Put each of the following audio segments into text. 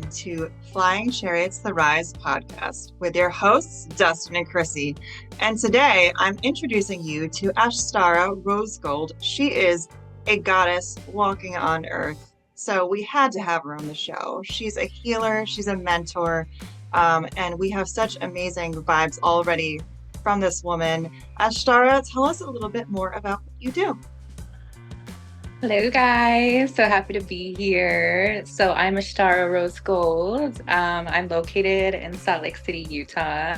to Flying Chariots the Rise podcast with your hosts, Dustin and Chrissy. And today I'm introducing you to Ashtara RoseGold. She is a goddess walking on earth. So we had to have her on the show. She's a healer, she's a mentor, and we have such amazing vibes already from this woman. Ashtara, tell us a little bit more about what you do. Hello, guys. So happy to be here. So I'm Ashtara RoseGold. I'm located in Salt Lake City, Utah.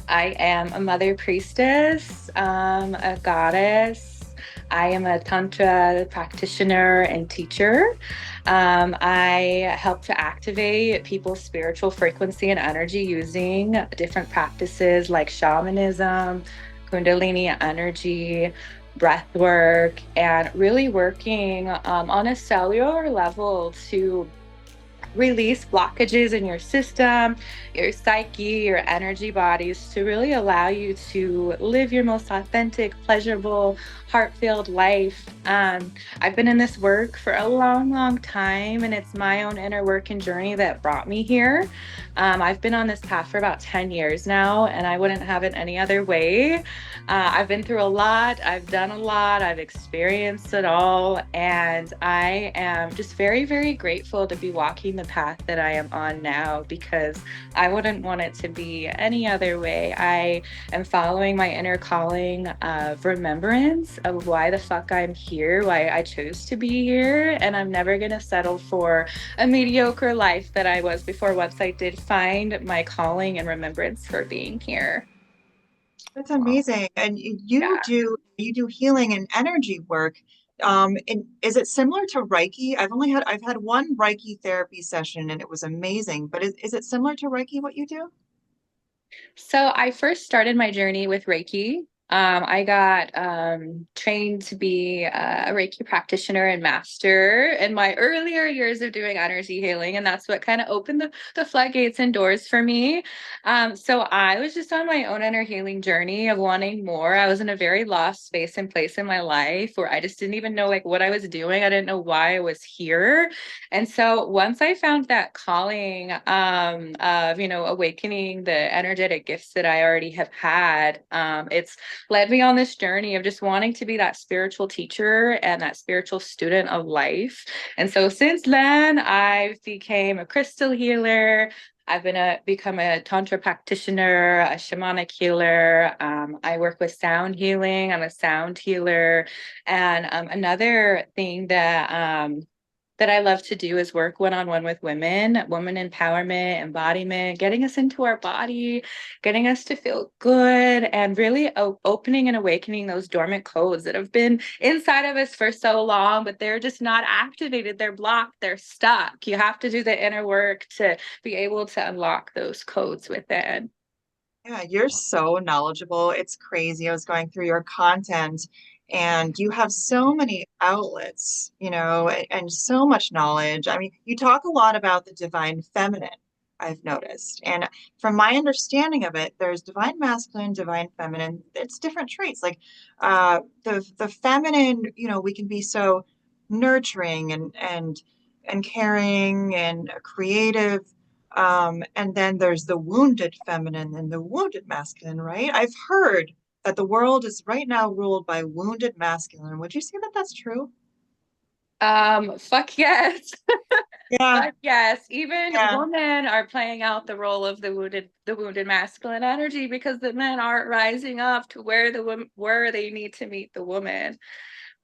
I am a mother priestess, a goddess. I am a Tantra practitioner and teacher. I help to activate people's spiritual frequency and energy using different practices like shamanism, Kundalini energy, breath work, and really working on a cellular level to release blockages in your system, your psyche, your energy bodies to really allow you to live your most authentic, pleasurable, heart-filled life. I've been in this work for a long, long time, and it's my own inner work and journey that brought me here. I've been on this path for about 10 years now, and I wouldn't have it any other way. I've been through a lot, I've done a lot, I've experienced it all, and I am just very, very grateful to be walking the path that I am on now because I wouldn't want it to be any other way. I am following my inner calling of remembrance of why the fuck I'm here, why I chose to be here, and I'm never going to settle for a mediocre life that I was before once I did find my calling and remembrance for being here. That's amazing. And Yeah. you do healing and energy work. And is it similar to Reiki? I've had one Reiki therapy session and it was amazing. But is it similar to Reiki what you do? So I first started my journey with Reiki. I got trained to be a Reiki practitioner and master in my earlier years of doing energy healing, and that's what kind of opened the floodgates and doors for me. So I was just on my own inner healing journey of wanting more. I was in a very lost space and place in my life where I just didn't even know like what I was doing. I didn't know why I was here. And so once I found that calling of, awakening the energetic gifts that I already have had, it's led me on this journey of just wanting to be that spiritual teacher and that spiritual student of life. And so since then, I've became a crystal healer. I've become a tantra practitioner, a shamanic healer. I work with sound healing. I'm a sound healer, and another thing that I love to do is work one-on-one with women empowerment, embodiment, getting us into our body, getting us to feel good, and really opening and awakening those dormant codes that have been inside of us for so long, but they're just not activated. They're blocked. They're stuck. You have to do the inner work to be able to unlock those codes within. Yeah, you're so knowledgeable. It's crazy. I was going through your content and you have so many outlets, and so much knowledge. I mean, you talk a lot about the divine feminine, I've noticed. And from my understanding of it, there's divine masculine, divine feminine. It's different traits. Like the feminine, we can be so nurturing and caring and creative, and then there's the wounded feminine and the wounded masculine, right? I've heard that the world is right now ruled by wounded masculine. Would you say that that's true? Fuck yes. Yeah, But yes, even yeah. women are playing out the role of the wounded masculine energy because the men aren't rising up to where they need to meet the woman.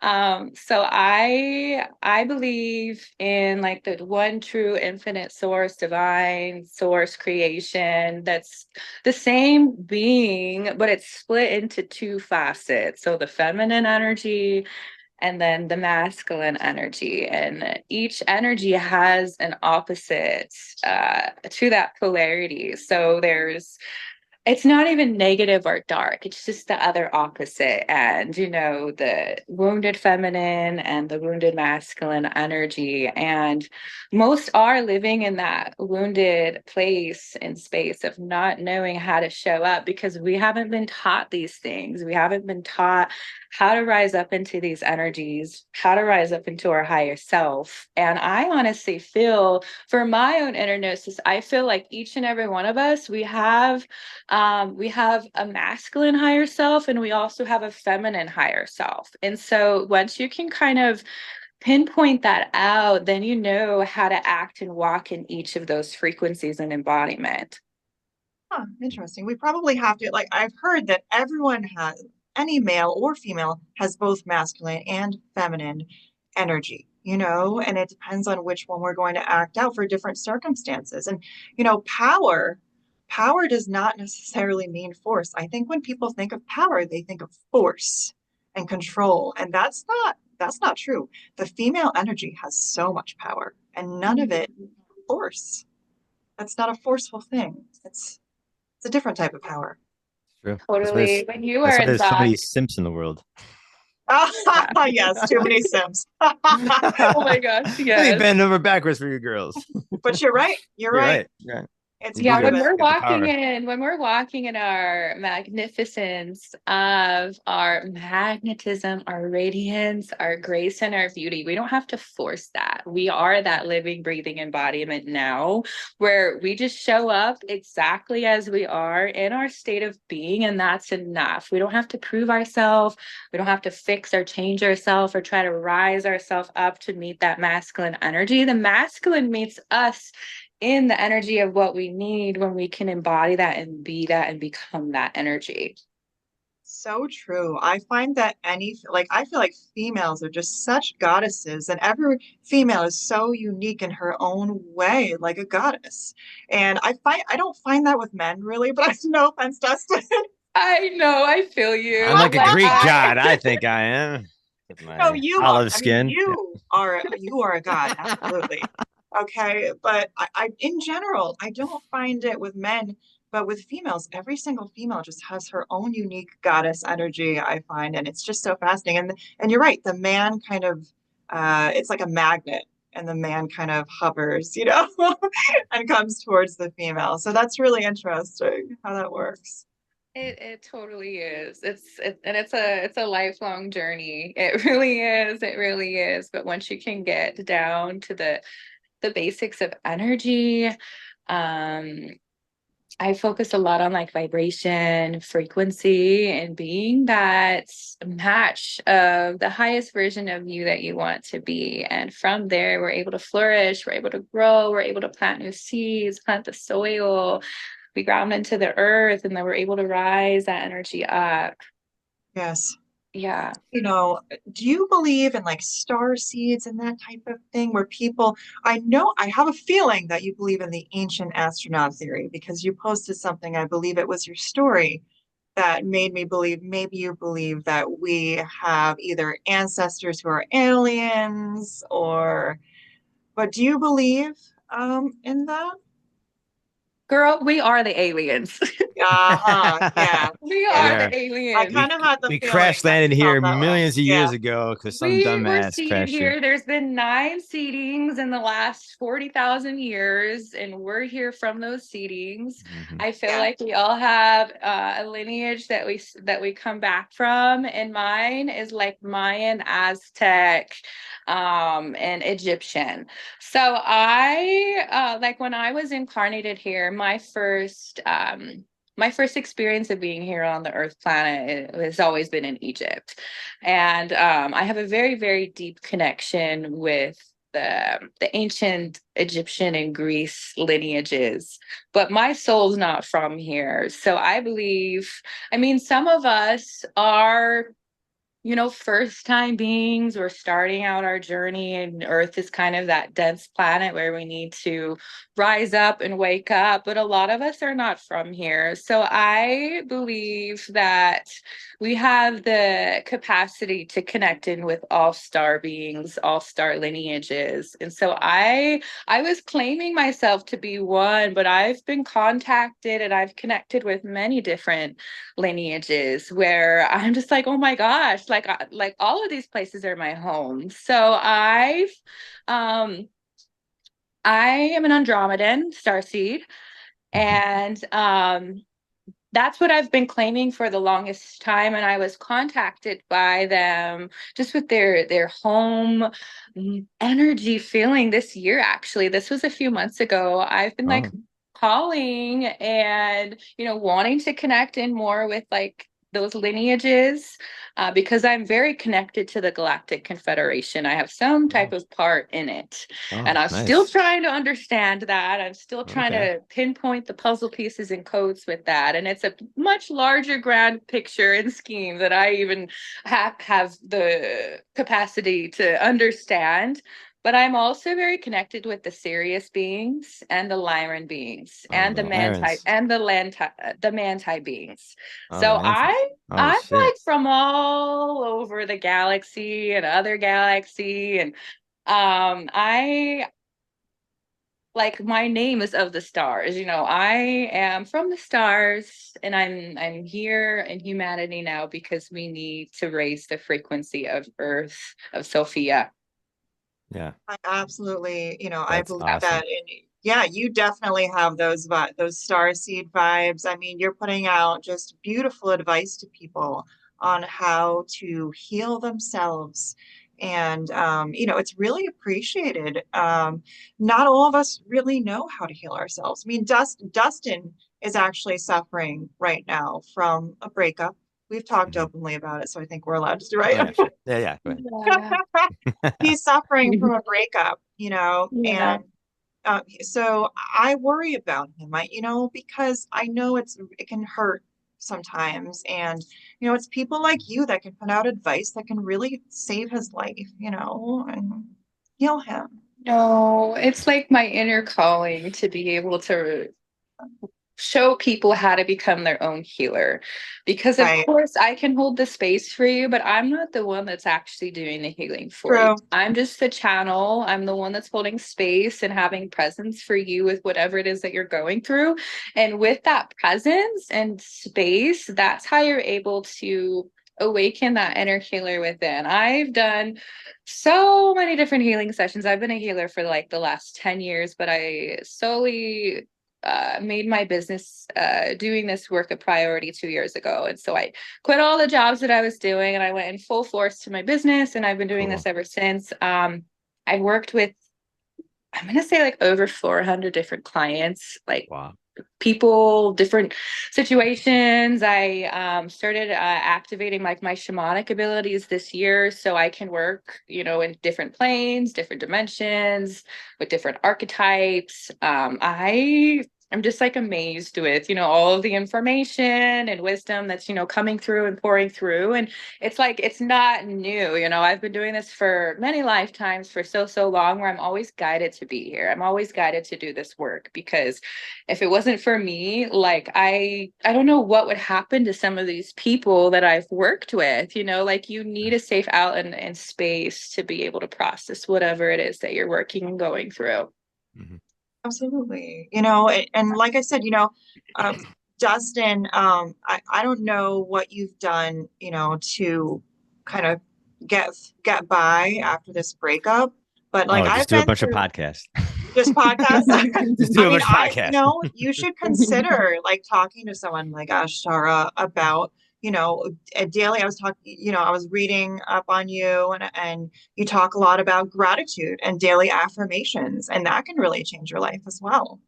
So I believe in like the one true infinite source, divine source creation that's the same being, but it's split into two facets. So the feminine energy and then the masculine energy. And each energy has an opposite to that polarity. So there's It's not even negative or dark. It's just the other opposite. And, the wounded feminine and the wounded masculine energy. And most are living in that wounded place and space of not knowing how to show up because we haven't been taught these things. We haven't been taught how to rise up into these energies, how to rise up into our higher self. And I honestly feel, for my own inner gnosis, I feel like each and every one of us, we have a masculine higher self and we also have a feminine higher self. And so once you can kind of pinpoint that out, then you know how to act and walk in each of those frequencies and embodiment. Huh, interesting. We probably have to, like, I've heard that everyone has, any male or female has both masculine and feminine energy, and it depends on which one we're going to act out for different circumstances. And, power does not necessarily mean force. I think when people think of power, they think of force and control, and that's not true. The female energy has so much power, and none of it force. That's not a forceful thing. It's a different type of power. True. Totally. When you That's are why in there's so many that, simps in the world. yeah. Yes, too many Sims. Oh my gosh, Let me yes. bend over backwards for you girls. But you're right. You're You're right. right. You're right. It's You do Yeah, part of got it. the power. when we're walking in our magnificence of our magnetism, our radiance, our grace, and our beauty, we don't have to force that. We are that living, breathing embodiment now, where we just show up exactly as we are in our state of being, and that's enough. We don't have to prove ourselves. We don't have to fix or change ourselves or try to rise ourselves up to meet that masculine energy. The masculine meets us in the energy of what we need when we can embody that and be that and become that energy. So true. I find that I feel like females are just such goddesses, and every female is so unique in her own way, like a goddess. And I don't find that with men really, but I no offense, Dustin. I know, I feel I'm you. like a Like Greek I god, I think I am. With No, my you are. olive I mean, skin. Yeah. you are a god, absolutely. Okay, but I in general, I don't find it with men, but with females, every single female just has her own unique goddess energy, I find, and it's just so fascinating. And you're right, the man kind of it's like a magnet, and the man kind of hovers, and comes towards the female. So that's really interesting how that works. it totally is. It's a lifelong journey. It really is. It really is. But once you can get down to the basics of energy, um I focus a lot on like vibration, frequency, and being that match of the highest version of you that you want to be. And from there, we're able to flourish, we're able to grow, we're able to plant new seeds, plant the soil, we ground into the earth, and then we're able to rise that energy up. Yes. Yeah. Do you believe in like star seeds and that type of thing where I have a feeling that you believe in the ancient astronaut theory because you posted something, I believe it was your story, that made me believe maybe you believe that we have either ancestors who are aliens but do you believe in that? Girl, we are the aliens. Uh-huh. Yeah. We Yeah. We are the are. I aliens. kind of had the We feeling crash that you landed here felt that way. millions of Yeah. years ago because some We were dumbass seated crashed here. here. There's been 9 seedings in the last 40,000 years, and we're here from those seedings. Mhm. I feel Yeah. like we all have a lineage that we come back from, and mine is like Mayan, Aztec, and Egyptian. So I like when I was incarnated here, my first experience of being here on the Earth planet has always been in Egypt. And I have a very, very deep connection with the ancient Egyptian and Greece lineages, but my soul's not from here. So I believe, I mean, some of us are first time beings. We're starting out our journey, and Earth is kind of that dense planet where we need to rise up and wake up. But a lot of us are not from here. So I believe that we have the capacity to connect in with all star beings, all star lineages. And so I was claiming myself to be one, but I've been contacted and I've connected with many different lineages where I'm just like, oh my gosh, like all of these places are my home. So um I am an Andromedan starseed, Mhm. and that's what I've been claiming for the longest time. And I was contacted by them just with their home energy feeling this year. Actually, this was a few months ago. I've been like Oh, calling and wanting to connect in more with like those lineages, because I'm very connected to the Galactic Confederation. I have some type oh, of part in it. And oh, I'm still nice. trying to understand that. I'm still trying Okay. to pinpoint the puzzle pieces and codes with that. And it's a much larger grand picture and scheme that I even have the capacity to understand. But I'm also very connected with the Sirius beings and the Lyran beings Oh, and the the Manti Lyrans. and the Manti beings. Oh, the So Mantis. Oh, I'm shit. like from all over the galaxy and other galaxy, and I like my name is of the stars. I am from the stars, and I'm here in humanity now because we need to raise the frequency of Earth, of Sophia. Yeah, I absolutely, I that's believe that. awesome. And yeah, you definitely have those star seed vibes. I mean, you're putting out just beautiful advice to people on how to heal themselves. And it's really appreciated. Not all of us really know how to heal ourselves. I mean, Dustin is actually suffering right now from a breakup. We've talked Mhm. openly about it, so I think we're allowed to, Oh, right? yeah, shit. Yeah, yeah, go Yeah. He's suffering from a breakup, Yeah. and so I worry about him. Because I know it can hurt sometimes, and it's people like you that can put out advice that can really save his life, and heal him. No, it's like my inner calling to be able to show people how to become their own healer, because of Right. course I can hold the space for you, but I'm not the one that's actually doing the healing for you. True. I'm just the channel. I'm the one that's holding space and having presence for you with whatever it is that you're going through. And with that presence and space, that's how you're able to awaken that inner healer within. I've done so many different healing sessions. I've been a healer for like the last 10 years, but I solely made my business doing this work a priority 2 years ago. And so I quit all the jobs that I was doing and I went in full force to my business. And I've been doing this Cool. ever since. I've worked with, I'm going to say like over 400 different clients, like Wow. people, different situations. I started activating like my shamanic abilities this year so I can work, in different planes, different dimensions, with different archetypes. I'm just like amazed with, all of the information and wisdom that's, coming through and pouring through. And it's like, it's not new. I've been doing this for many lifetimes for so long, where I'm always guided to be here. I'm always guided to do this work, because if it wasn't for me, like I don't know what would happen to some of these people that I've worked with. Like you need a safe out and space to be able to process whatever it is that you're working and going through. Mhm. Absolutely. And like I said, uh, Dustin, I don't know what you've done, to kind of get get by after this breakup, but like Oh, I've just do a been bunch of through podcasts. just podcasts. Just I do a mean, bunch of podcasts. you should consider like talking to someone like Ashtara about, daily. I was reading up on you, and you talk a lot about gratitude and daily affirmations, and that can really change your life as well.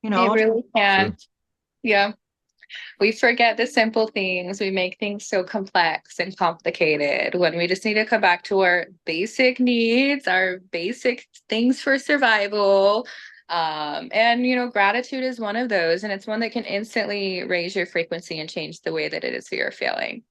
It To really True. can. Yeah. We forget the simple things. We make things so complex and complicated when we just need to come back to our basic needs, our basic things for survival. And, gratitude is one of those, and it's one that can instantly raise your frequency and change the way that it is you're feeling.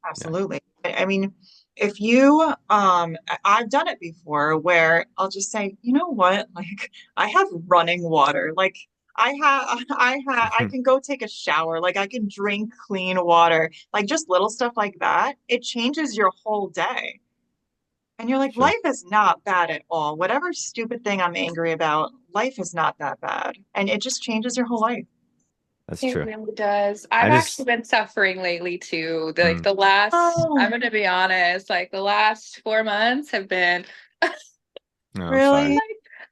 Yeah. absolutely. I mean, if you I've done it before where I'll just say, you know what? Like I have running water. Like I can go take a shower. Like I can drink clean water. Like just little stuff like that. It changes your whole day. And you're like, Sure. life is not bad at all. Whatever stupid thing I'm angry about, life is not that bad. And it just changes your whole life. That's It true. really does. I've I actually just, been suffering lately too. Like mm, the last, I'm Oh, going to be honest, like the last 4 months have been no, I'm sorry. really? like,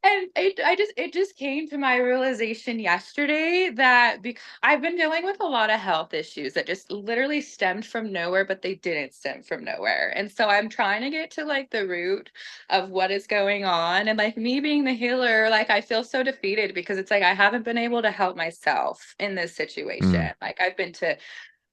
and it just came to my realization yesterday that I've been dealing with a lot of health issues that just literally stemmed from nowhere, but they didn't stem from nowhere. And so I'm trying to get to like the root of what is going on. And like me being the healer, like I feel so defeated because it's like I haven't been able to help myself in this situation. Mm, Like I've been to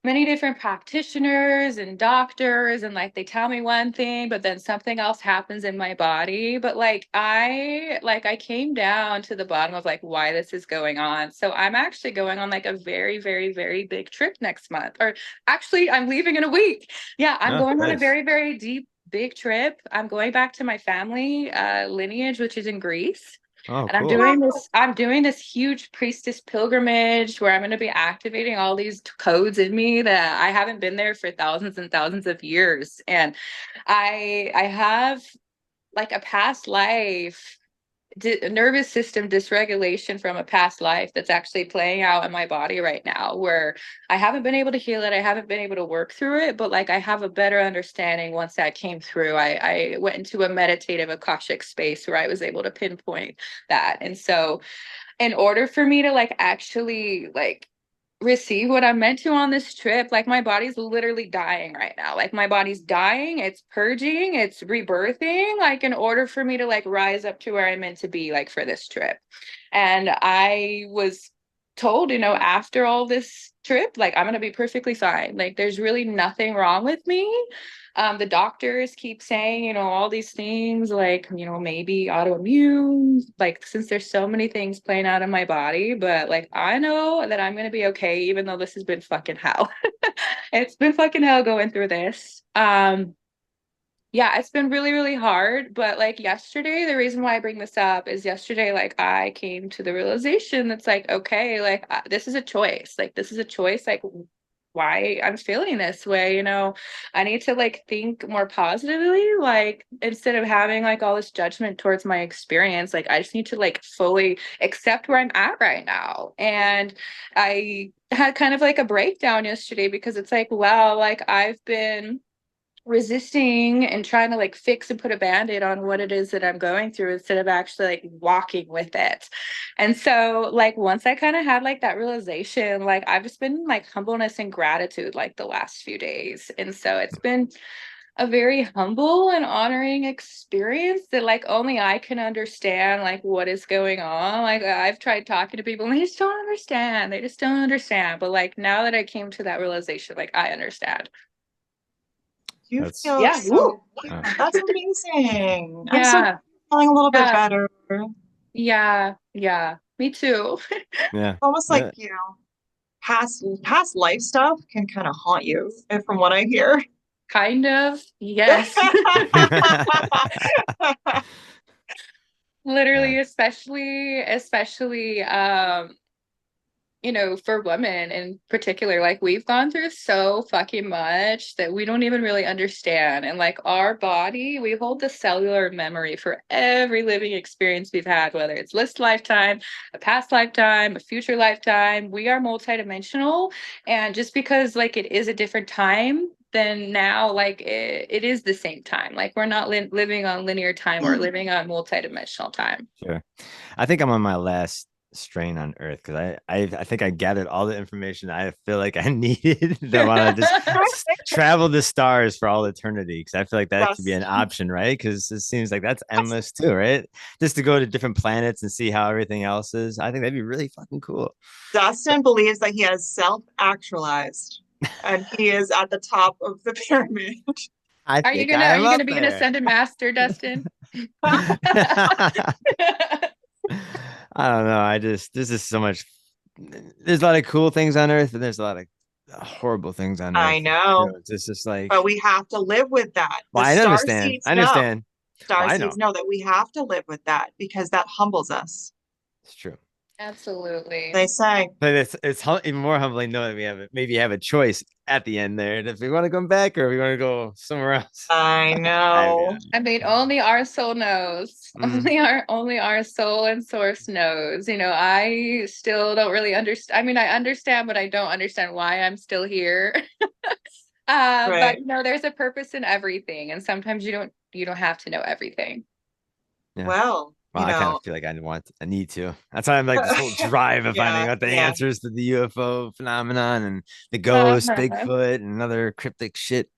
many different practitioners and doctors, and like they tell me one thing but then something else happens in my body. But I came down to the bottom of like why this is going on. So I'm actually going on like a very very very big trip next month, or actually I'm leaving in a week. Yeah, I'm oh, going on a nice. very very deep big trip. I'm going back to my family lineage, which is in Greece. Oh, And cool. I'm doing this huge priestess pilgrimage where I'm going to be activating all these codes in me that I haven't been there for thousands and thousands of years. And I have like a past life nervous system dysregulation from a past life that's actually playing out in my body right now, where I haven't been able to heal it. I haven't been able to work through it, but like I have a better understanding once that came through. I went into a meditative Akashic space where I was able to pinpoint that. And so in order for me to like actually like receive what I'm meant to on this trip, like my body's literally dying right now. Like my body's dying, it's purging, it's rebirthing, like in order for me to like rise up to where I'm meant to be, like for this trip. And I was told, after all this trip, like I'm gonna be perfectly fine. Like there's really nothing wrong with me. The doctors keep saying, all these things like, maybe autoimmune, like since there's so many things playing out in my body, but like I know that I'm going to be okay, even though this has been fucking hell. It's been fucking hell going through this. Yeah, it's been really, really hard. But like yesterday, the reason why I bring this up is yesterday, like I came to the realization that's like, okay, like this is a choice. Like this is a choice. Like why I'm feeling this way, I need to like think more positively. Like instead of having like all this judgment towards my experience, like I just need to like fully accept where I'm at right now. And I had kind of like a breakdown yesterday because it's like, wow, like I've been resisting and trying to like fix and put a band-aid on what it is that I'm going through instead of actually like walking with it. And so like once I kind of had like that realization, like I've just been like humbleness and gratitude like the last few days. And so it's been a very humble and honoring experience that like only I can understand like what is going on. Like I've tried talking to people and they just don't understand. They just don't understand. But like now that I came to that realization, like I understand. You That's, feel Yeah. so, uh, yeah, that's amazing. I'm so Yeah. feeling a little bit Yeah. better. Yeah, yeah, me too. yeah. Almost like, Yeah. past life stuff can kind of haunt you, from what I hear. Kind of, yes. Yeah. Literally, especially for women in particular, like we've gone through so fucking much that we don't even really understand. And like our body, we hold the cellular memory for every living experience we've had, whether it's this lifetime, a past lifetime, a future lifetime. We are multidimensional. And just because like it is a different time, then now like it is the same time. Like we're not living on linear time, we're living on multidimensional time. Sure. I think I'm on my last strain on Earth because I think I gathered all the information I feel like I needed to want to just travel the stars for all eternity because I feel like that could be Yes. an option, right? Because it seems like that's endless too, right? Just to go to different planets and see how everything else is. I think that'd be really fucking cool. Dustin believes that he has self-actualized and he is at the top of the pyramid. I Are you think gonna I are am you up gonna be an there. ascended master, Dustin? I don't know. I just this is so much. There's a lot of cool things on Earth, and there's a lot of horrible things on I earth. You know, know, it's just like, but we have to live with that. well, The I star understand. I seeds know. understand. Well, Star I know. seeds know that we have to live with that because that humbles us. It's true. Absolutely. They say, But even more humbling knowing we maybe have a choice at the end there. And if we want to come back or we want to go somewhere else. I know. I mean, only our soul knows. Mm, Only our soul and source knows. I still don't really understand. I mean, I understand, but I don't understand why I'm still here. But Right. there's a purpose in everything, and sometimes you don't have to know everything. yeah. Well, Well, I kind of feel like I need to. That's why I'm like this whole drive of finding yeah, out the yeah. answers to the UFO phenomenon and the ghosts, Uh-huh. Bigfoot, and other cryptic shit.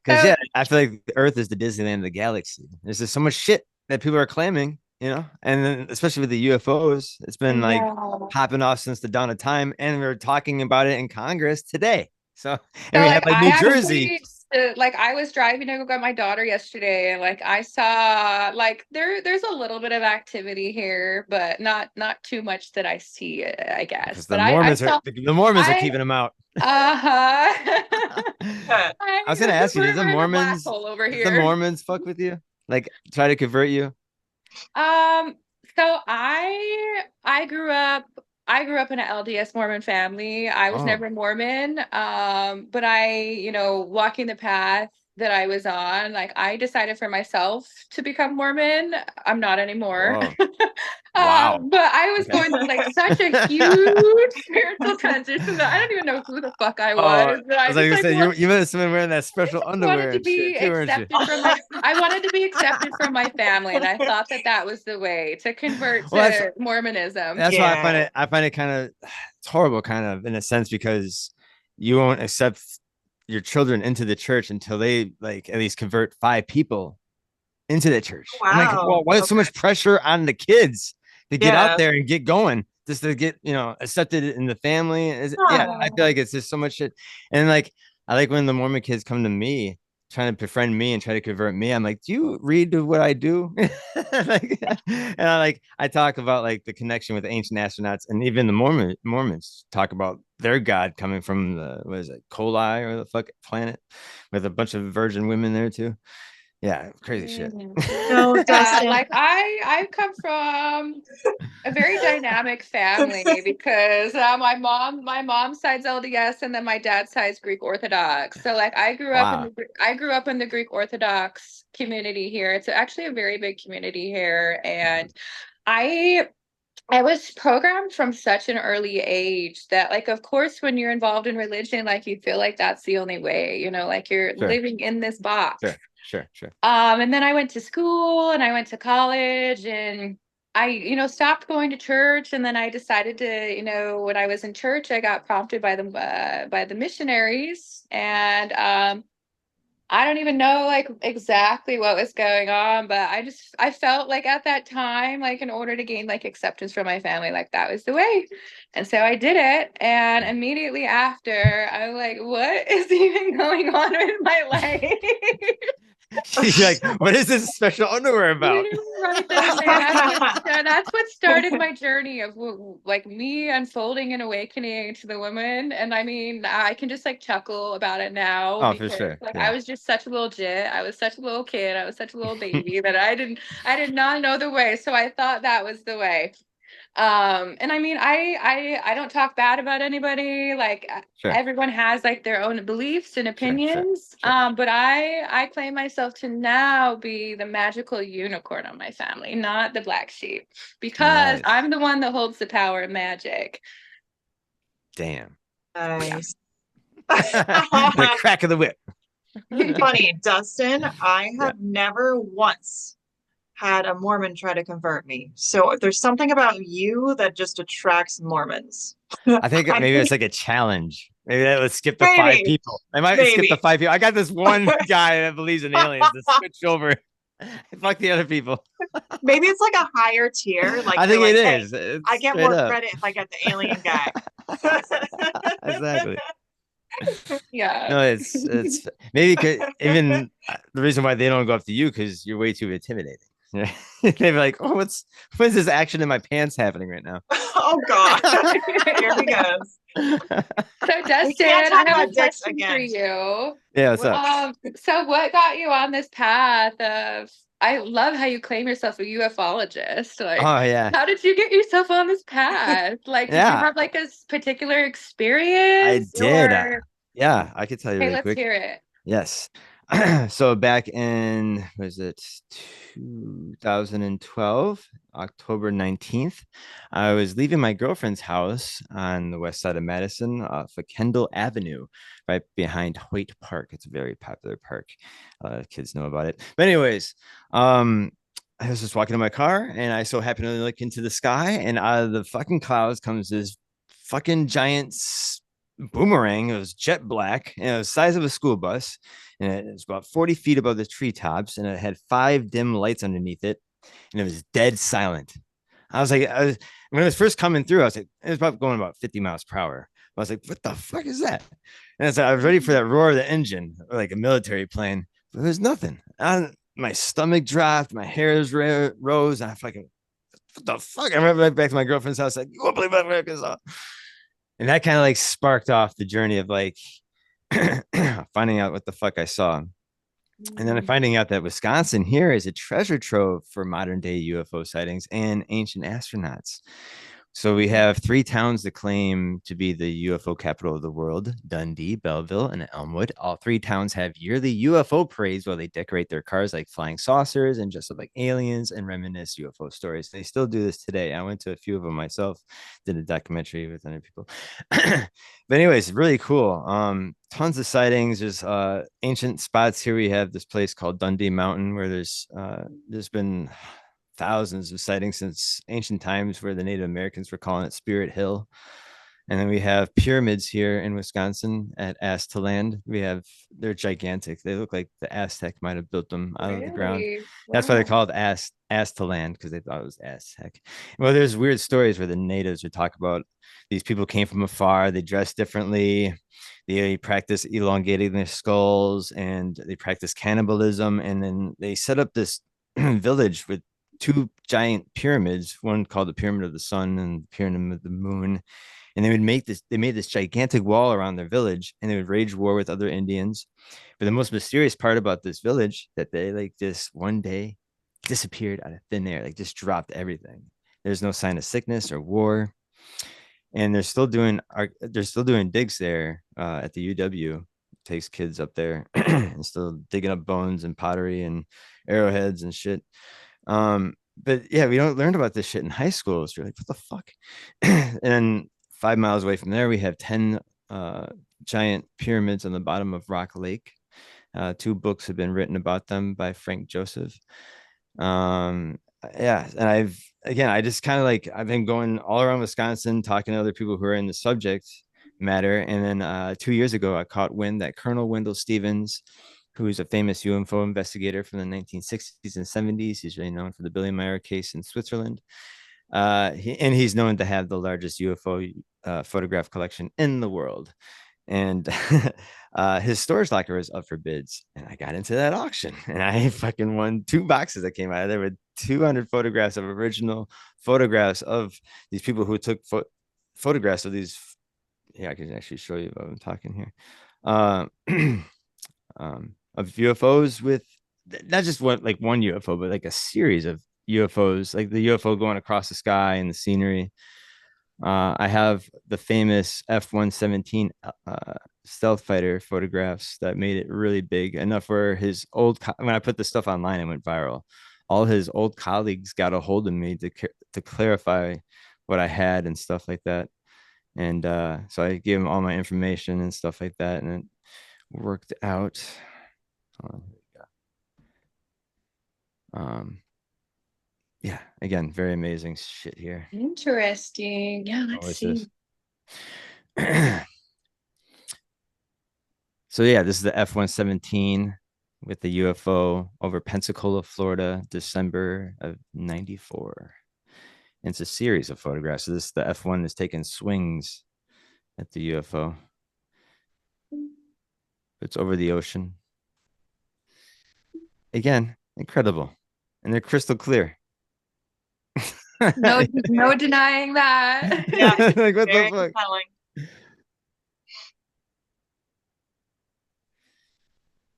Because So yeah, I feel like the Earth is the Disneyland of the galaxy. There's just so much shit that people are claiming, and then especially with the UFOs, it's been like yeah. popping off since the dawn of time, and we're talking about it in Congress today. So, and So we have like like I New Jersey. actually like I was driving to go get my daughter yesterday and like I saw like there's a little bit of activity here, but not too much that I see, I guess. Because But I saw The Mormons are I keeping them out. uh-huh. I was gonna we're, ask you, we're in a black hole over does the here. Mormons fuck with you? Like try to convert you? Um, so I grew up in an LDS Mormon family. I was Oh, never Mormon. But walking the path that I was on, like I decided for myself to become Mormon. I'm not anymore. whoa, wow. But I was Okay. going through like such a huge spiritual transition that I don't even know who the fuck I Oh, was. But I I was like just you like said you might have been wearing that special wanted underwear to and shit be too, weren't you? accepted from my I wanted to be accepted from my family, and I thought that that was the way to convert Well, to Mormonism. that's why Yeah. I find it kind of it's horrible, kind of in a sense, because you won't accept your children into the church until they like at least convert 5 people into the church. I'm like, Wow. well, why is so Okay. much pressure on the kids to get out Yeah. there and get going, just to get accepted in the family? Yeah, Huh. I feel like it's just so much shit. And like, I like when the Mormon kids come to me trying to befriend me and try to convert me. I'm like, do you read what I do? Like, and I talk about like the connection with ancient astronauts, and even the Mormons talk about their God coming from the what is it, Coli or the fuck planet, with a bunch of virgin women there too. Yeah, crazy shit. Mhm. No, Yeah, Dustin. like I come from a very dynamic family because my mom's side's LDS and then my dad's side's Greek Orthodox. So like Wow. I grew up in the Greek Orthodox community here. It's actually a very big community here, and I I was programmed from such an early age that, like, of course, when you're involved in religion, like, you feel like that's the only way, like you're Sure, living in this box. sure. And then I went to school and I went to college and I, stopped going to church. And then I decided to, when I was in church, I got prompted by the missionaries. And I don't even know like exactly what was going on, but I felt like at that time, like in order to gain like acceptance from my family, like that was the way. And so I did it. And immediately after, I was like, what is even going on in my life? She's like, what is this special underwear about? Right then and there. That's what started my journey of like me unfolding and awakening to the woman. And I mean, I can just like chuckle about it now Oh, for because sure. like I Yeah. was just such a little jit. I was such a little kid. I was such a little baby that I did not know the way. So I thought that was the way. And I mean, I don't talk bad about anybody. Like Sure, everyone has like their own beliefs and sure. opinions. But I claim myself to now be the magical unicorn of my family, not the black sheep, because Nice. I'm the one that holds the power of magic. Damn. Yeah. Nice. The crack of the whip. Funny, Dustin, I Yeah. have never once had a Mormon try to convert me. So there's something about you that just attracts Mormons. I think I maybe think it's like a challenge. Maybe let's skip the five maybe, people. I might skip the maybe. 5 people. I got this one guy that believes in aliens to switch over. Fuck the other people. Maybe it's like a higher tier. Like I they're think it like, hey, is. I It's get straight more up. credit if I get the alien guy. Exactly. Yeah. No, it's maybe even the reason why they don't go after you because you're way too intimidating. Yeah. They'd be like, "Oh, what's this action in my pants happening right now?" Oh God, here he goes. So We can't Dustin, I talk have a about dicks question for again. you. Yeah, what's up? So what got you on this path of, I love how you claim yourself a ufologist. Like, Oh yeah, how did you get yourself on this path? Like, did you yeah, have like a particular I experience did. or, Yeah, I could tell you hey, really let's quick. hear it. Yes. So back in, was it 2012, October 19th, I was leaving my girlfriend's house on the west side of Madison off of Kendall Avenue, right behind Hoyt Park. It's a very popular park. Kids know about it. But anyways, um, I was just walking in my car and I so happened to look into the sky, and out of the fucking clouds comes this fucking giant boomerang. It was jet black and it was the size of a school bus, and it was about 40 feet above the treetops, and it had 5 dim lights underneath it, and it was dead silent. When it was first coming through, I was like, it was about going about 50 miles per hour. I was like, what the fuck is that? And I was ready for that roar of the engine, like a military plane, but there's nothing. My stomach dropped, my hairs rose, and I fucking, what the fuck? I went right back to my girlfriend's house, like, you won't believe what. And that kind of like sparked off the journey of like finding out what the fuck I saw. And then finding out that Wisconsin here is a treasure trove for modern day UFO sightings and ancient astronauts. So we have 3 towns that claim to be the UFO capital of the world: Dundee, Belleville, and Elmwood. All 3 towns have yearly UFO parades where they decorate their cars like flying saucers and dress up like aliens and reminisce UFO stories. They still do this today. I went to a few of them myself, did a documentary with other people. But anyways, really cool. Tons of sightings. There's ancient spots here. We have this place called Dundee Mountain where there's been thousands of sightings since ancient times, where the Native Americans were calling it Spirit Hill. And then we have pyramids here in Wisconsin at Astaland. They're gigantic. They look like the Aztec might have built them out of the ground. Really? That's why they're Wow. called Astaland, because they thought it was Aztec. Well, there's weird stories where the natives would talk about these people came from afar, they dressed differently, they practice elongating their skulls, and they practice cannibalism. And then they set up this village with 2 giant pyramids, one called the Pyramid of the Sun and the Pyramid of the Moon. And they made this gigantic wall around their village, and they would wage war with other Indians. But the most mysterious part about this village, that they like just one day disappeared out of thin air, like just dropped everything. There's no sign of sickness or war. And they're still doing digs there at the UW. Takes kids up there and still digging up bones and pottery and arrowheads and shit. But yeah, we don't learn about this shit in high school. It's really, what the fuck? And 5 miles away from there, we have 10 uh, giant pyramids on the bottom of Rock Lake. 2 books have been written about them by Frank Joseph. Um, yeah, and I just kind of like, I've been going all around Wisconsin talking to other people who are in the subject matter. And then 2 years ago, I caught wind that Colonel Wendell Stevens, who's a famous UFO investigator from the 1960s and 70s, he's really known for the Billy Meyer case in Switzerland. He's known to have the largest UFO photograph collection in the world. And his storage locker was up for bids, and I got into that auction, and I fucking won 2 boxes that came out of there with 200 photographs of original photographs of these people who took photographs of these. Yeah, I can actually show you what I'm talking here. Uh, of UFOs, with not just one UFO, but like a series of UFOs, like the UFO going across the sky and the scenery. I have the famous F-117 stealth fighter photographs that made it really big, enough where when I put this stuff online, it went viral. All his old colleagues got a hold of me to clarify what I had and stuff like that. And so I gave him all my information and stuff like that, and it worked out. Um, yeah, again, very amazing shit here. Interesting. Yeah, What let's was see. this? So yeah, this is the F-117 with the UFO over Pensacola, Florida, December of '94. And it's a series of photographs. So the F1 is taking swings at the UFO. It's over the ocean. Again, incredible. and they're crystal clear. No, no denying that. Yeah, Like what the very fuck? compelling.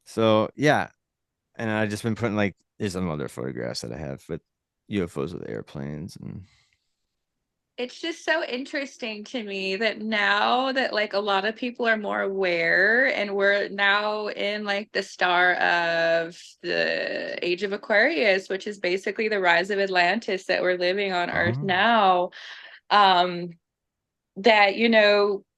So yeah, and I just been putting like there's some other photographs that I have with UFOs with airplanes and It's just so interesting to me that now that like a lot of people are more aware and we're now in like the star of the age of Aquarius, which is basically the rise of Atlantis that we're living on Earth oh, now. Um, that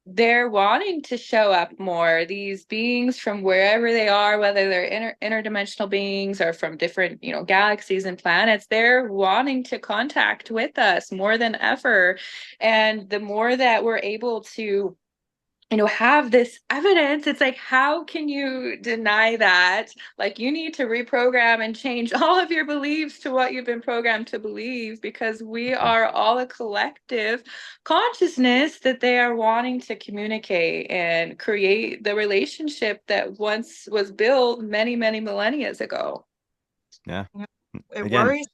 they're wanting to show up more, these beings from wherever they are, whether they're interdimensional beings or from different galaxies and planets. They're wanting to contact with us more than ever, and the more that we're able to have this evidence, it's like, how can you deny that? Like, you need to reprogram and change all of your beliefs to what you've been programmed to believe, because we sure. are all a collective consciousness that they are wanting to communicate and create the relationship that once was built many, many millennia ago. Yeah. You know, it Again, worries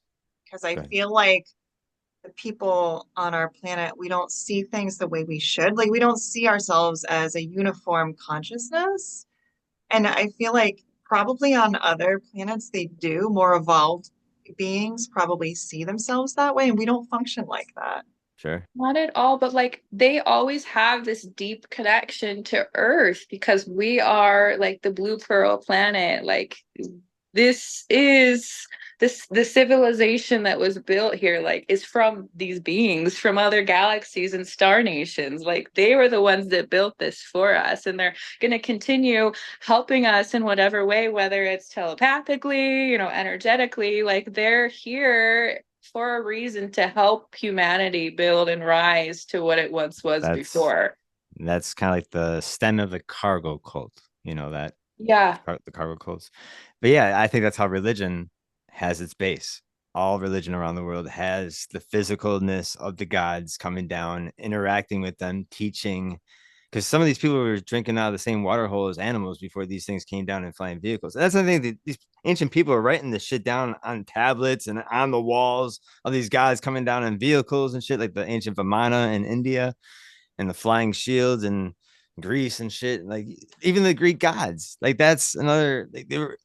because I go ahead. feel like the people on our planet, we don't see things the way we should. Like, we don't see ourselves as a uniform consciousness. And I feel like probably on other planets, they do. More evolved beings probably see themselves that way, and we don't function like that. Sure. Not at all, but like they always have this deep connection to Earth because we are like the blue pearl planet. Like, this is the civilization that was built here, like, is from these beings from other galaxies and star nations. Like, they were the ones that built this for us, and they're going to continue helping us in whatever way, whether it's telepathically, energetically. Like, they're here for a reason, to help humanity build and rise to what it once was That's before. that's kind of like the stem of the cargo cult, that Yeah. the cargo cults. But yeah, I think that's how religion has its base. All religion around the world has the physicalness of the gods coming down, interacting with them, teaching. Because some of these people were drinking out of the same water hole as animals before these things came down in flying vehicles. And that's the thing. These ancient people are writing this shit down on tablets and on the walls of these guys coming down in vehicles and shit, like the ancient Vimana in India and the flying shields and Greece and shit. Like even the Greek gods. Like that's another. Like, they were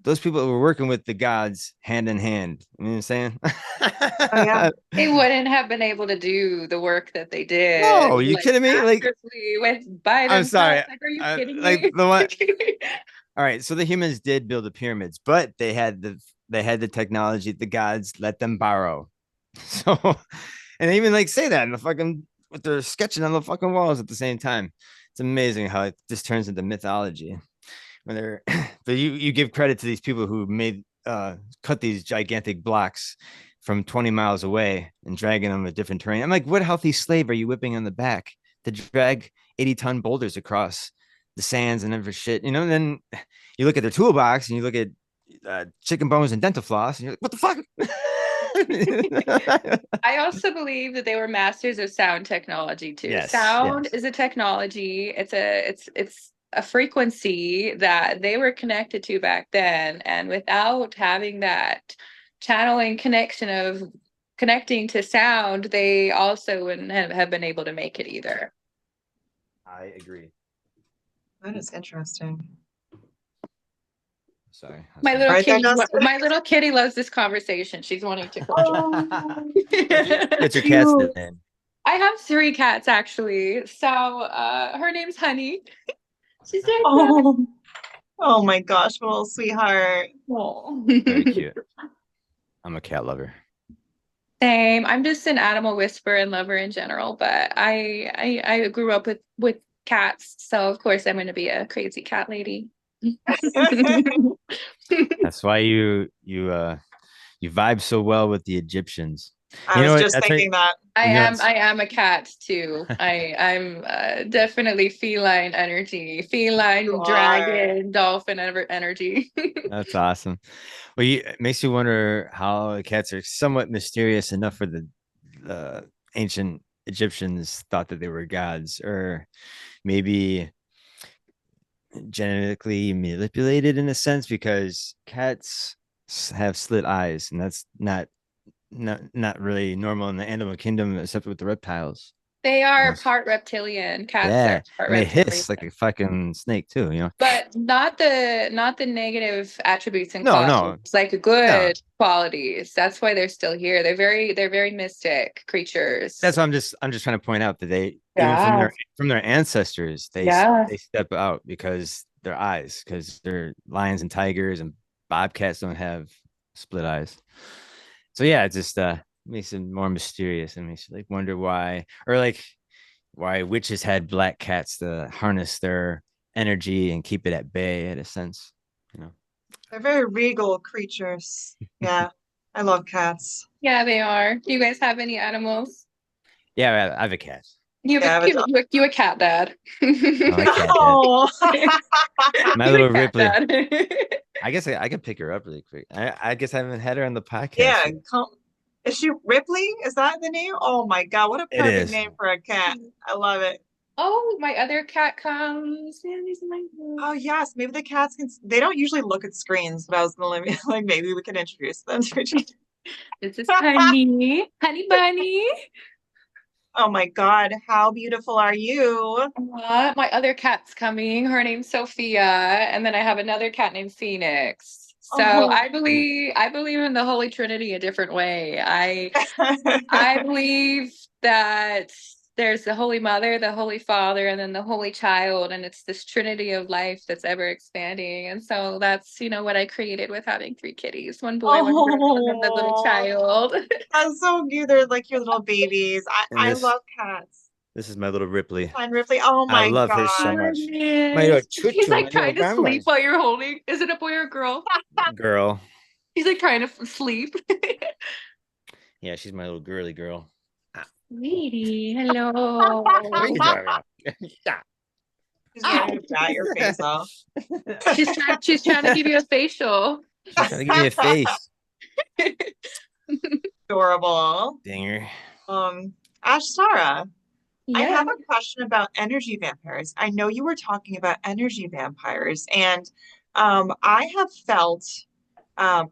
those people were working with the gods hand in hand. You know what I'm saying? Oh, yeah. They wouldn't have been able to do the work that they did, No, are you like, kidding me? Like, masterfully with by I'm themselves. sorry. Like, are you kidding Like me? the one. All right, so the humans did build the pyramids, but they had the technology the gods let them borrow. So, and they even like say that in the fucking what they're sketching on the fucking walls at the same time. It's amazing how it just turns into mythology. When they're, but you give credit to these people who made cut these gigantic blocks from 20 miles away and dragging them a different terrain. I'm like, what healthy slave are you whipping on the back to drag 80-ton boulders across the sands and every shit? And then you look at their toolbox and you look at chicken bones and dental floss, and you're like, what the fuck? I also believe that they were masters of sound technology too. Yes, Sound yes. is a technology. It's a frequency that they were connected to back then, and without having that channeling connection of connecting to sound, they also wouldn't have been able to make it either. I agree. That is interesting. Sorry. My All little right there, kitty, Dustin. my little kitty loves this conversation. She's wanting to come join. Oh, What's your cat's cute. name? I have three cats actually. So her name's Honey. She's very cute. Oh, oh my gosh, little sweetheart. Oh. Very cute. I'm a cat lover. Same. I'm just an animal whisperer and lover in general, but I grew up with cats, so of course I'm going to be a crazy cat lady. That's why you vibe so well with the Egyptians. I You know was what? just That's right. thinking that. I You know am it's I am a cat too. I'm definitely feline energy, feline, You are. dragon, dolphin energy. that's awesome. Well, it makes you wonder how cats are somewhat mysterious enough for the ancient Egyptians thought that they were gods, or maybe genetically manipulated in a sense, because cats have slit eyes, and that's not really normal in the animal kingdom, except with the reptiles. They are Yes. part reptilian. Cats are Yeah, part and they reptilian. hiss like a fucking snake too. But not the negative attributes and No, qualities, no, like no. good qualities. That's why they're still here. They're very mystic creatures. That's what I'm just trying to point out that they, even from Yeah. their ancestors, Yeah. they step out because their eyes, because they're lions and tigers and bobcats don't have split eyes. So yeah, it just makes it more mysterious and makes you like wonder why, or like why witches had black cats to harness their energy and keep it at bay, in a sense, you know. They're very regal creatures. Yeah, I love cats. Yeah, they are. Do you guys have any animals? Yeah, I have a cat. You have a Yeah, but you, have a you a cat dad. I'm a You cat dad. oh, My a little cat Ripley. dad. I guess I could pick her up really quick. I guess I haven't had her on the podcast yeah. yet. Is she Ripley? Is that the name? Oh my God, what a It perfect is. name for a cat. I love it. Oh, my other cat comes. Yeah, these are my Oh yes, maybe the cats can. They don't usually look at screens, but I was gonna like maybe we can introduce them to each other. This is Honey. Honey Bunny. Oh my God, how beautiful are you? My other cat's coming. Her name's Sophia, and then I have another cat named Phoenix. So Oh, I believe in the Holy Trinity a different way. I believe that there's the Holy Mother, the Holy Father, and then the Holy Child, and it's this Trinity of life that's ever expanding. And so that's, what I created with having three kitties, one boy, one girl, and then the little oh, child. that's so cute. They're like your little babies. And I love cats. this is my little Ripley. Fine, Ripley. Oh I my love her so God. much. My little Goodness. He's choo-choo, my like little trying to sleep bambas. while you're holding. Is it a boy or a girl? Girl. He's like trying to sleep. Yeah, she's my little girly girl. Ah, Sweetie, what are you hello. talking about? Yeah. She's ready Ow. to bat your face off. She's trying to give you a facial. She's trying to give me a face. Adorable. Dinger. Um, Ashtara, I Yeah. have a question about energy vampires. I know you were talking about energy vampires, and I have felt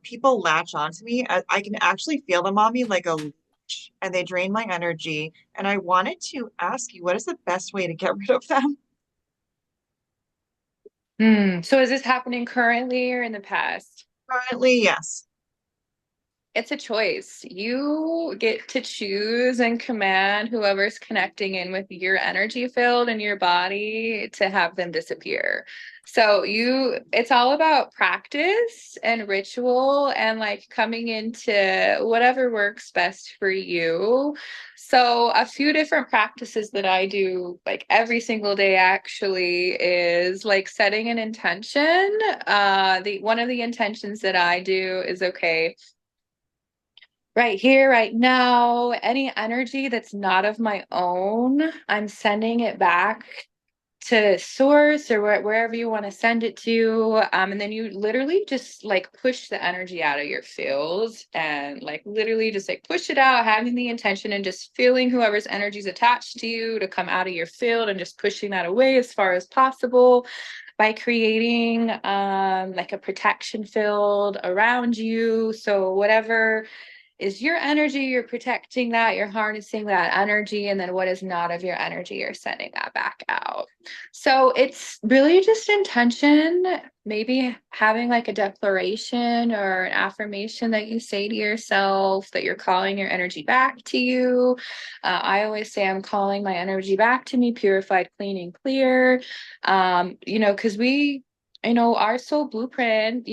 people latch onto me. I can actually feel them on me like a leech, and they drain my energy. And I wanted to ask you, what is the best way to get rid of them? So is this happening currently or in the past? Currently, yes. It's a choice. You get to choose and command whoever's connecting in with your energy field and your body to have them disappear. So it's all about practice and ritual and like coming into whatever works best for you. So a few different practices that I do like every single day actually is like setting an intention. The one of the intentions that I do is okay, right here, right now, any energy that's not of my own, I'm sending it back to source or wherever you want to send it to. And then you literally just like push the energy out of your field and like literally just like push it out, having the intention and just feeling whoever's energy is attached to you to come out of your field and just pushing that away as far as possible by creating like a protection field around you. So whatever is your energy, you're protecting that, you're harnessing that energy, and then what is not of your energy, you're sending that back out. So it's really just intention, maybe having like a declaration or an affirmation that you say to yourself that you're calling your energy back to you. I always say I'm calling my energy back to me, purified, clean, and clear. Because our soul blueprint,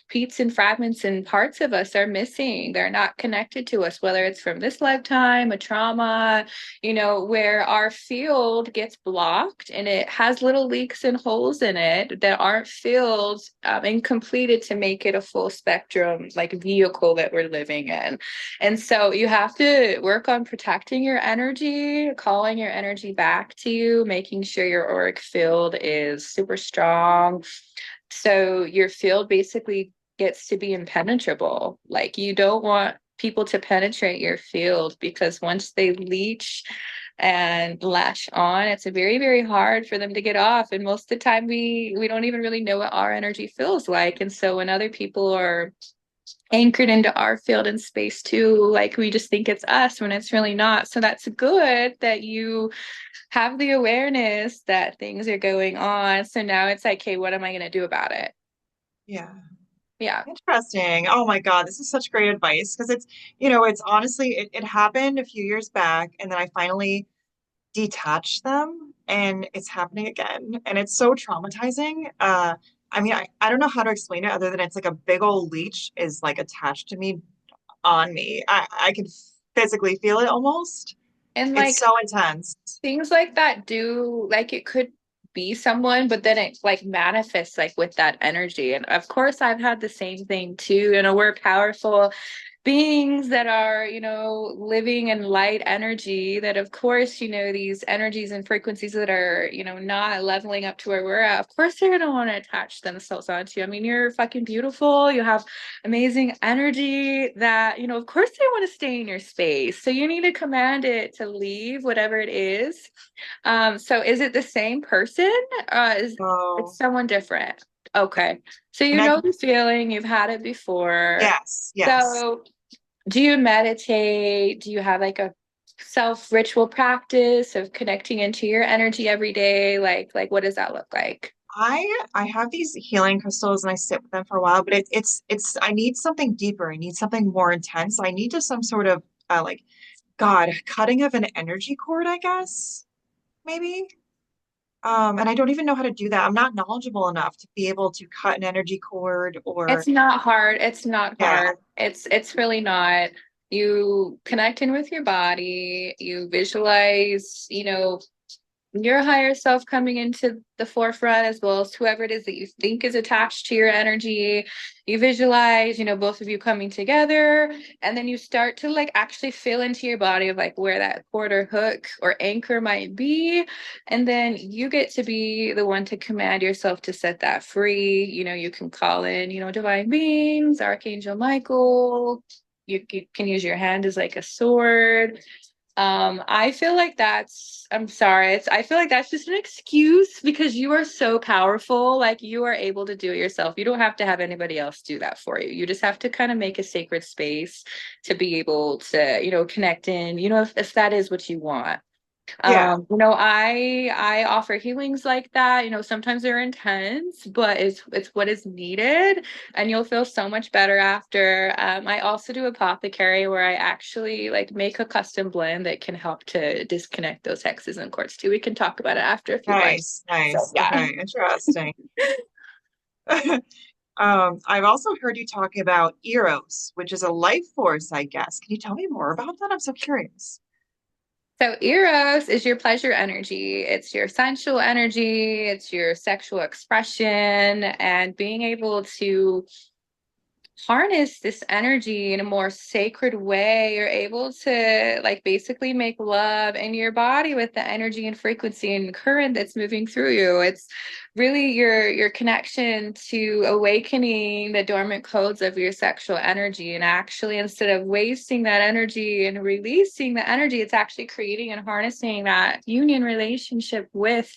beats and fragments and parts of us are missing. They're not connected to us, whether it's from this lifetime, a trauma, where our field gets blocked and it has little leaks and holes in it that aren't filled and completed to make it a full spectrum, like vehicle that we're living in. And so you have to work on protecting your energy, calling your energy back to you, making sure your auric field is super strong, so your field basically gets to be impenetrable. Like you don't want people to penetrate your field because once they leech and latch on, it's a very, very hard for them to get off. And most of the time we don't even really know what our energy feels like. And so when other people are anchored into our field and space too. Like we just think it's us when it's really not. So that's good that you have the awareness that things are going on. So now it's like, hey, what am I going to do about it? Yeah. Yeah. Interesting. Oh my God, this is such great advice because it's honestly, it happened a few years back and then I finally detached them and it's happening again. And it's so traumatizing. I mean, I don't know how to explain it other than it's like a big old leech is like attached to me on me. I can physically feel it almost. And It's like so intense. things like that do, like it could be someone, but then it like manifests like with that energy. And of course, I've had the same thing too. We're powerful beings that are, living in light energy, that of course, these energies and frequencies that are, not leveling up to where we're at, of course they're going to want to attach themselves onto you. I mean, you're fucking beautiful, you have amazing energy that, of course they want to stay in your space, so you need to command it to leave whatever it is. So is it the same person? Is it's Oh, someone different? Okay, so and you I, know the feeling, you've had it before. yes, yes. So do you meditate? Do you have like a self ritual practice of connecting into your energy every day? Like what does that look like? I have these healing crystals and I sit with them for a while, but it's I need something deeper. I need something more intense. I need just some sort of like God, cutting of an energy cord, I guess, maybe. And I don't even know how to do that. I'm not knowledgeable enough to be able to cut an energy cord or It's not hard. It's not yeah, hard. It's really not. You connect in with your body, you visualize, your higher self coming into the forefront, as well as whoever it is that you think is attached to your energy. You visualize, both of you coming together, and then you start to like actually feel into your body of like where that cord or hook or anchor might be. And then you get to be the one to command yourself to set that free. You can call in, divine beings, Archangel Michael. You can use your hand as like a sword. I feel like I'm sorry, I feel like that's just an excuse because you are so powerful. Like you are able to do it yourself. You don't have to have anybody else do that for you. You just have to kind of make a sacred space to be able to, connect in, if that is what you want. yeah, I offer healings like that. Sometimes they're intense, but it's what is needed, and you'll feel so much better after. I also do apothecary where I actually like make a custom blend that can help to disconnect those hexes and cords too. We can talk about it after if you'd like. nice, So nice. yeah. Okay, interesting. I've also heard you talk about Eros, which is a life force, I guess. Can you tell me more about that? I'm so curious. So Eros is your pleasure energy. It's your sensual energy. It's your sexual expression, and being able to harness this energy in a more sacred way. You're able to like basically make love in your body with the energy and frequency and current that's moving through you. It's really your connection to awakening the dormant codes of your sexual energy. And actually, instead of wasting that energy and releasing the energy, it's actually creating and harnessing that union relationship with,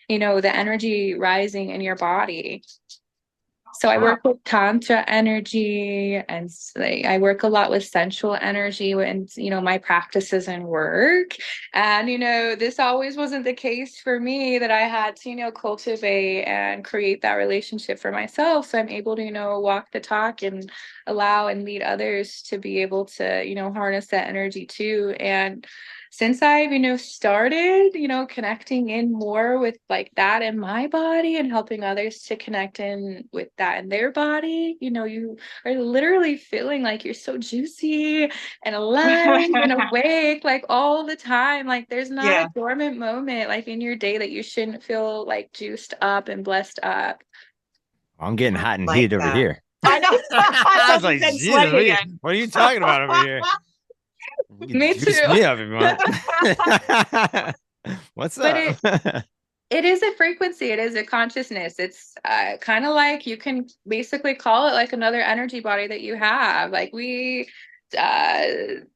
the energy rising in your body. So I Wow. work with tantra energy, and like I work a lot with sensual energy and my practices and work. And this always wasn't the case for me, that I had to cultivate and create that relationship for myself. So I'm able to walk the talk and allow and lead others to be able to harness that energy too. And since I've, started, connecting in more with like that in my body and helping others to connect in with that in their body, you are literally feeling like you're so juicy and alive and awake like all the time. Like there's not a Yeah, dormant moment like in your day that you shouldn't feel like juiced up and blessed up. I'm getting I hot and like heated over that. here. I know. I was Sophie's like, getting Jesus, sweaty again. what are you talking about over here? You can Me juice too. me up if you want. What's But up? it is a frequency. It is a consciousness. It's kind of like you can basically call it like another energy body that you have. Like we uh,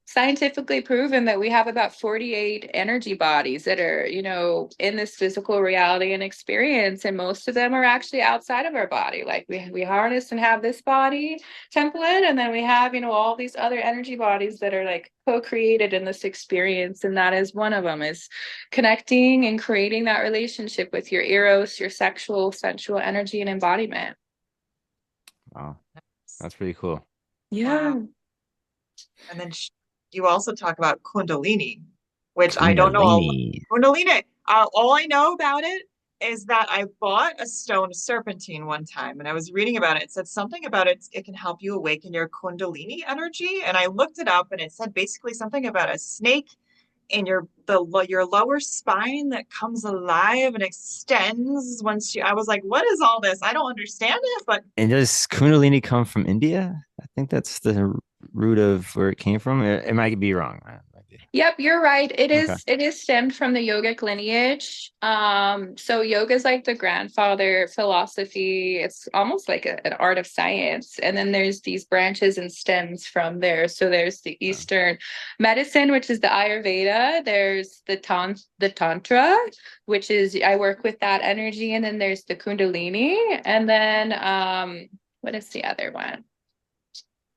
scientifically proven that we have about 48 energy bodies that are, you know, in this physical reality and experience. And most of them are actually outside of our body. Like we harness and have this body template. And then we have, you know, all these other energy bodies that are like co-created in this experience. And that is one of them, is connecting and creating that relationship with your Eros, your sexual, sensual energy and embodiment. Wow, that's pretty cool. Yeah. Wow. And then you also talk about Kundalini, which I don't know Kundalini. Kundalini. All I know about it is that I bought a stone serpentine one time, and I was reading about it. It said something about it. It can help you awaken your Kundalini energy, and I looked it up, and it said basically something about a snake in your lower spine that comes alive and extends once you. I was like, what is all this? I don't understand it, but And does Kundalini come from India? I think that's the root of where it came from. It might be wrong. Yep, you're right. Okay. It is stemmed from the yogic lineage. So yoga is like the grandfather philosophy. It's almost like an art of science. And then there's these branches and stems from there. So there's the Eastern medicine, which is the Ayurveda. There's the Tantra, which is I work with that energy. And then there's the Kundalini. And then what is the other one?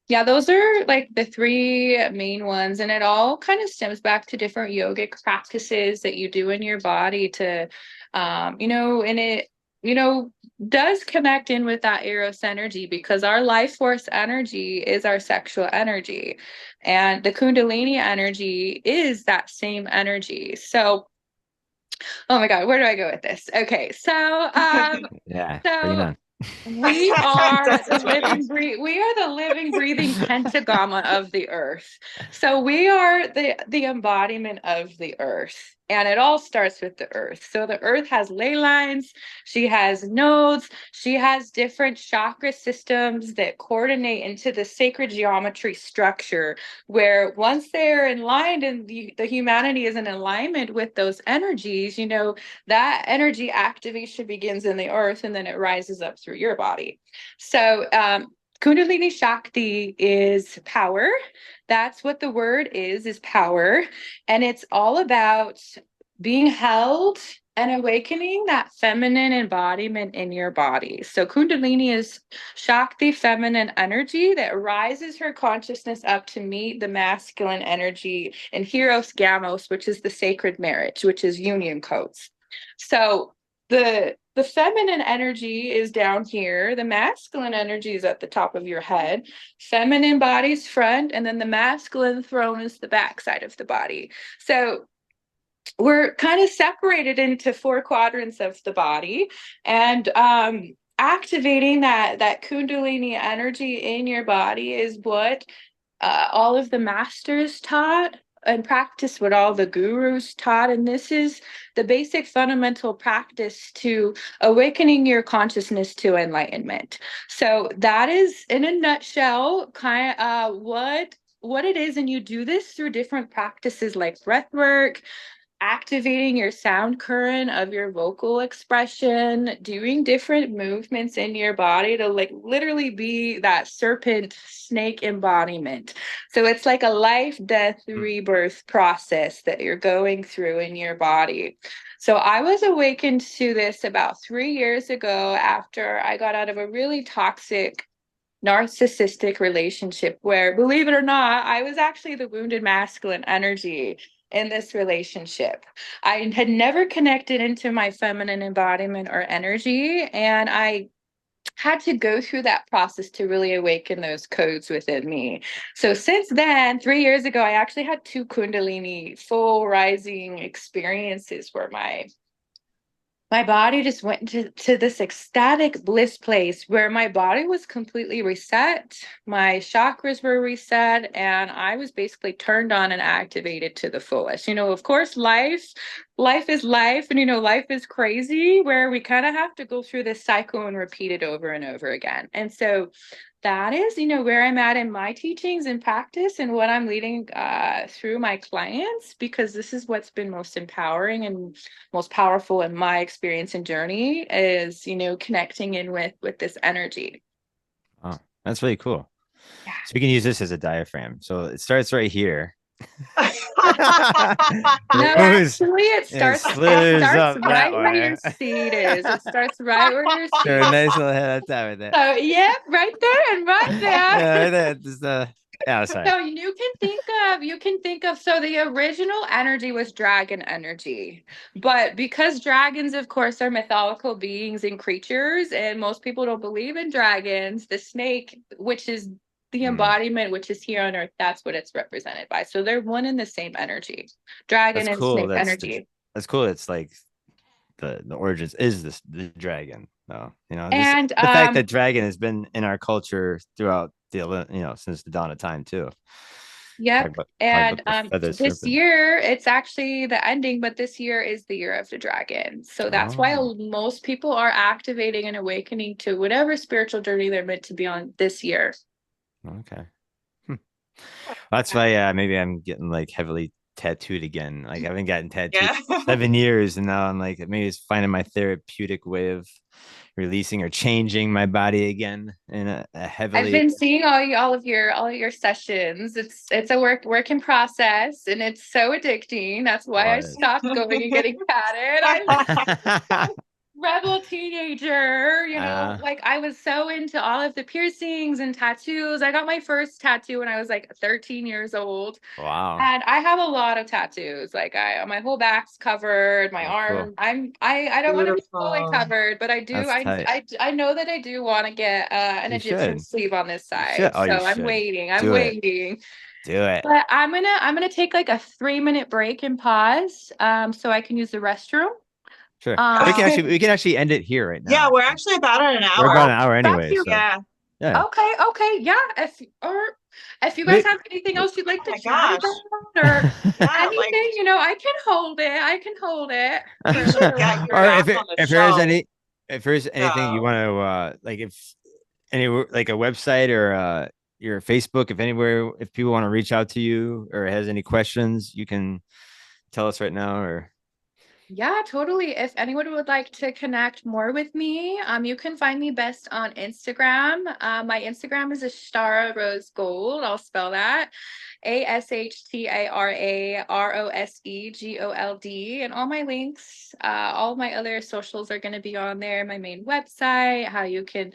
Yeah, those are like the three main ones, and it all kind of stems back to different yogic practices that you do in your body to, you know, and it, you know, does connect in with that Eros energy because our life force energy is our sexual energy, and the Kundalini energy is that same energy. So, oh my God, where do I go with this? Okay, Yeah, bring it so on. we are the definitely. we are the living, breathing pentagon of the earth. So we are the embodiment of the earth. And it all starts with the earth. So the earth has ley lines, she has nodes, she has different chakra systems that coordinate into the sacred geometry structure, where once they're in line and the humanity is in alignment with those energies, you know, that energy activation begins in the earth and then it rises up through your body. So, Kundalini Shakti is power. That's what the word is power. And it's all about being held and awakening that feminine embodiment in your body. So, Kundalini is Shakti, feminine energy that rises her consciousness up to meet the masculine energy, and Eros Gamos, which is the sacred marriage, which is union codes. So the feminine energy is down here, the masculine energy is at the top of your head, feminine body's front, and then the masculine throne is the back side of the body. So we're kind of separated into four quadrants of the body, and activating that kundalini energy in your body is what all of the masters taught and practice what all the gurus taught. And this is the basic fundamental practice to awakening your consciousness to enlightenment. So that is in a nutshell kind of what it is. And you do this through different practices like breath work, activating your sound current of your vocal expression, doing different movements in your body to like literally be that serpent snake embodiment. So it's like a life, death, rebirth process that you're going through in your body. So I was awakened to this about 3 years ago after I got out of a really toxic narcissistic relationship where, believe it or not, I was actually the wounded masculine energy in this relationship. I had never connected into my feminine embodiment or energy, and I had to go through that process to really awaken those codes within me. So since then, 3 years ago, I actually had two Kundalini full rising experiences where my body just went to this ecstatic bliss place where my body was completely reset, my chakras were reset, and I was basically turned on and activated to the fullest. You know, of course, life is life, and you know, life is crazy where we kind of have to go through this cycle and repeat it over and over again. And so that is, you know, where I'm at in my teachings and practice and what I'm leading through my clients, because this is what's been most empowering and most powerful in my experience and journey is, you know, connecting in with this energy. Oh, that's really cool. So we can use this as a diaphragm. So it starts right here. No, It goes actually, and it slithers starts up that right where way. your seed is. It starts right where your Sure, a seed. nice little head on top of that. So, yep, right there and right there. Yeah, right there. Just yeah, sorry. So you can think of so the original energy was dragon energy. But because dragons, of course, are mytholocal beings and creatures, and most people don't believe in dragons, the snake, which is the Mm, embodiment, which is here on earth, that's what it's represented by. So they're one and the same energy, that's dragon and cool. snake energy. That's cool. It's like the origins is this the dragon. No, this And the fact that dragon has been in our culture throughout since the dawn of time too. yep. Talk And about the feather this serpent. year, it's actually the ending, but this year is the year of the dragon. So that's why Oh, most people are activating and awakening to whatever spiritual journey they're meant to be on this year. okay. Hmm. That's why maybe I'm getting like heavily tattooed again. Like I haven't gotten tattooed Yeah. in 7 years, and now I'm like maybe it's finding my therapeutic way of releasing or changing my body again in a I've heavily been seeing all your sessions. It's a work in process, and it's so addicting. That's why I oh, stopped going and getting padded. Rebel teenager, uh, like I was so into all of the piercings and tattoos. I got my first tattoo when I was like 13 years old. wow. And I have a lot of tattoos. Like my whole back's covered, my Oh, cool. arm. I don't want to be fully Beautiful. covered, but I do That's tight. I know that I do want to get an You Egyptian should. sleeve on this You should. side. Oh, you So I'm should. waiting. I'm Do it. waiting. Do it. But I'm gonna take like a 3-minute break and pause so I can use the restroom. Sure. Um We can actually end it here right Yeah, now. we're actually about at an We're about hour. an hour Back anyway, to so Yeah. yeah. Okay, yeah. If you guys We, have anything we else you'd like Oh to my chat gosh. about or Yeah, like anything, I can hold it. I can hold it for we a should little get you or longer. back on the if there's show. anything you So want to like if any like a website or your Facebook, if anywhere if people want to reach out to you or has any questions, you can tell us right now or Yeah, totally. If anyone would like to connect more with me, you can find me best on Instagram. My Instagram is Ashtara Rose Gold. I'll spell that ASHTARAROSEGOLD. And all my links, all my other socials are going to be on there. My main website, how you can,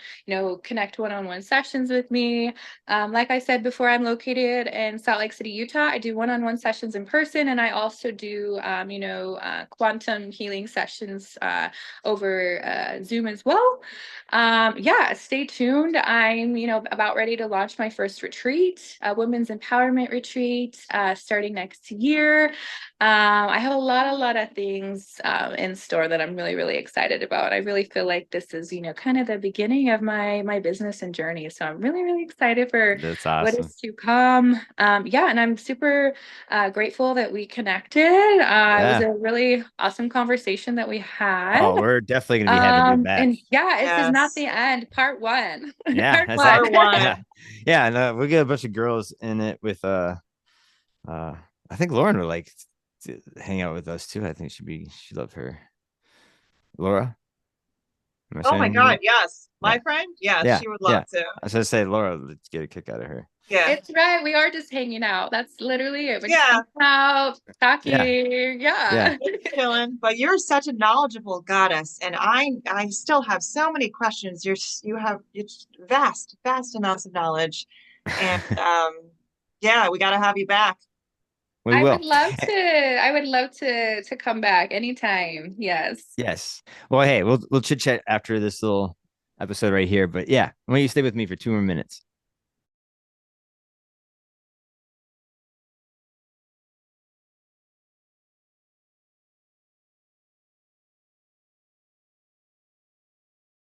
connect one-on-one sessions with me. Like I said before, I'm located in Salt Lake City, Utah. I do one-on-one sessions in person, and I also do, quantum healing sessions over Zoom as well. Yeah, stay tuned. I'm, about ready to launch my first retreat, a women's empowerment retreat, starting next year. I have a lot of things in store that I'm really, really excited about. I really feel like this is, kind of the beginning of my business and journey. So I'm really, really excited for that's what awesome. is to come. Yeah, and I'm super grateful that we connected. It was Yeah. a really awesome conversation that we had. Oh, we're definitely gonna be having you back. And yeah, this is not yes. the end. Part one. Yeah, Part that's one. that. Part Yeah, one. yeah, and we'll get a bunch of girls in it with I think Lauren would like to hang out with us too. I think she'd love her. Laura, am I Oh my saying her God, name? yes. Yeah, My friend, yes, yeah, she would love yeah. to. I was gonna say Laura, let's get a kick out of her. Yeah. It's right. We are just hanging out. That's literally it. We're just Yeah. hanging out, Yeah, talking. yeah. Yeah. Chilling. But you're such a knowledgeable goddess, and I still have so many questions. You have it's vast amounts of knowledge, and yeah, we got to have you back. We will. I would love to come back anytime. Yes. Yes. Well, hey, we'll chit chat after this little episode right here. But yeah, why don't you stay with me for 2 more minutes?